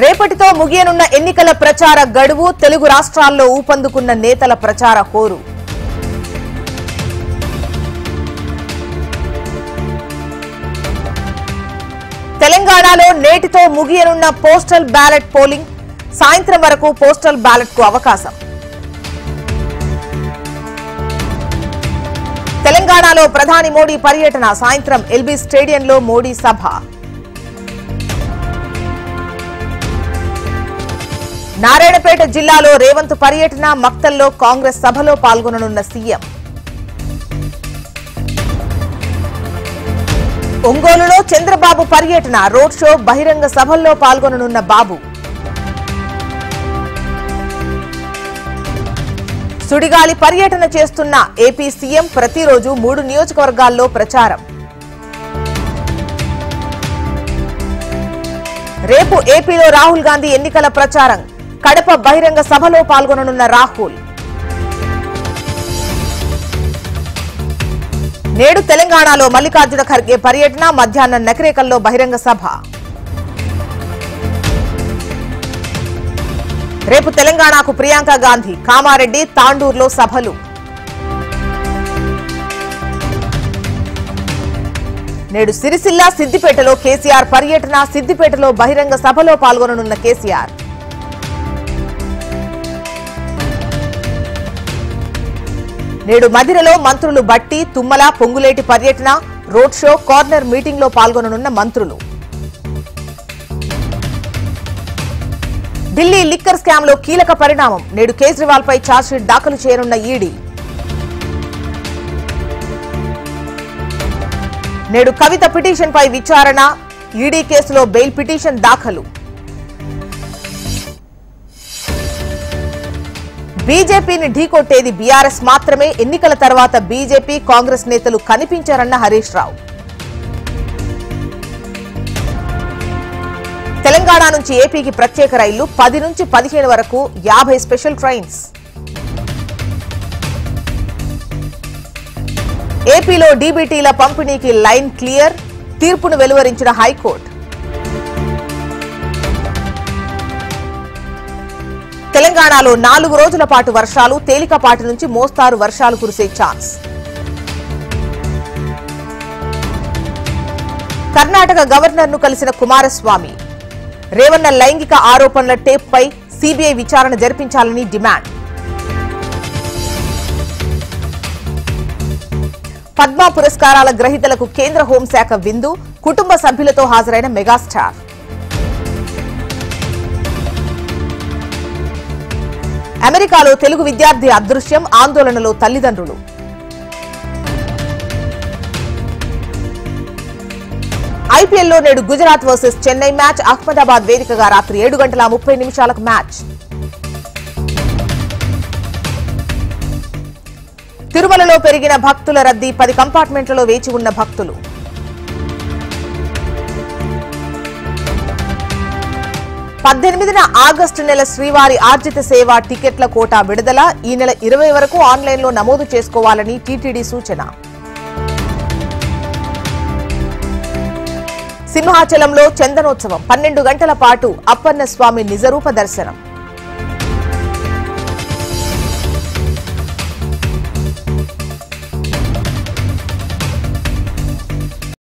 రేపటితో ముగియనున్న ఎన్నికల ప్రచార గడువు తెలుగు రాష్ట్రాల్లో ఊపందుకున్న నేతల ప్రచార హోరు. తెలంగాణలో నేటితో ముగియనున్న పోస్టల్ బ్యాలెట్ పోలింగ్. సాయంత్రం వరకు పోస్టల్ బ్యాలెట్ కు అవకాశం. తెలంగాణలో ప్రధాని మోడీ పర్యటన. సాయంత్రం ఎల్బీ స్టేడియంలో మోడీ సభ. నారాయణపేట జిల్లాలో రేవంత్ పర్యటన. మక్తల్లో కాంగ్రెస్ సభలో పాల్గొననున్న సీఎం. ఒంగోలులో చంద్రబాబు పర్యటన. రోడ్ షో, బహిరంగ సభల్లో పాల్గొననున్న బాబు. సుడిగాలి పర్యటన చేస్తున్న ఏపీ సీఎం. ప్రతిరోజు 3 నియోజకవర్గాల్లో ప్రచారం. రేపు ఏపీలో రాహుల్ గాంధీ ఎన్నికల ప్రచారం. కడప బహిరంగ సభలో పాల్గొననున్న రాహుల్. నేడు తెలంగాణలో మల్లికార్జున ఖర్గే పర్యటన. మధ్యాహ్నం నకిరేకల్లో బహిరంగ సభ. రేపు తెలంగాణకు ప్రియాంక గాంధీ. కామారెడ్డి, తాండూరులో సభలు. నేడు సిరిసిల్ల, సిద్దిపేటలో కేసీఆర్ పర్యటన. సిద్దిపేటలో బహిరంగ సభలో పాల్గొననున్న కేసీఆర్. నేడు మదిరలో మంత్రులు బట్టి, తుమ్మల, పొంగులేటి పర్యటన. రోడ్ షో, కార్నర్ మీటింగ్ లో పాల్గొననున్న మంత్రులు. ఢిల్లీ లిక్కర్ స్కామ్ లో కీలక పరిణామం. నేడు కేజ్రీవాల్ పై ఛార్జ్షీట్ దాఖలు చేయనున్న ఈడీ. నేడు కవిత పిటిషన్ పై విచారణ. ఈడీ కేసులో బెయిల్ పిటిషన్ దాఖలు. బీజేపీని ఢీకొట్టేది బీఆర్ఎస్ మాత్రమే. ఎన్నికల తర్వాత బీజేపీ, కాంగ్రెస్ నేతలు కనిపించారన్న హరీష్ రావు. తెలంగాణ నుంచి ఏపీకి ప్రత్యేక రైళ్లు. 10 నుంచి 15 వరకు 50 స్పెషల్ ట్రైన్స్. ఏపీలో డీబీటీల పంపిణీకి లైన్ క్లియర్. తీర్పును వెలువరించిన హైకోర్టు. తెలంగాణలో 4 రోజుల పాటు వర్షాలు. తేలికపాటి నుంచి మోస్తారు వర్షాలు కురిసే ఛాన్స్. కర్ణాటక గవర్నర్ ను కలిసిన కుమారస్వామి. రేవన్న లైంగిక ఆరోపణల టేప్ పై సీబీఐ విచారణ జరిపించాలని డిమాండ్. పద్మ పురస్కారాల గ్రహీతలకు కేంద్ర హోంశాఖ విందు. కుటుంబ సభ్యులతో హాజరైన మెగాస్టార్. అమెరికాలో తెలుగు విద్యార్థి అదృశ్యం. ఆందోళనలో తల్లిదండ్రులు. ఐపీఎల్లో నేడు గుజరాత్ వర్సెస్ చెన్నై మ్యాచ్. అహ్మదాబాద్ వేదికగా రాత్రి 7:30 మ్యాచ్. తిరుమలలో పెరిగిన భక్తుల రద్దీ. 10 కంపార్ట్మెంట్లలో వేచి ఉన్న భక్తులు. ఆగస్టు నెల శ్రీవారి ఆర్జిత సేవ టికెట్ల కోటా విడుదల. ఈ నెల 20 వరకు ఆన్లైన్లో నమోదు చేసుకోవాలని టీటీడీ సూచన. సింహాచలంలో చందనోత్సవం. 12 గంటల పాటు అప్పన్న స్వామి నిజరూప దర్శనం.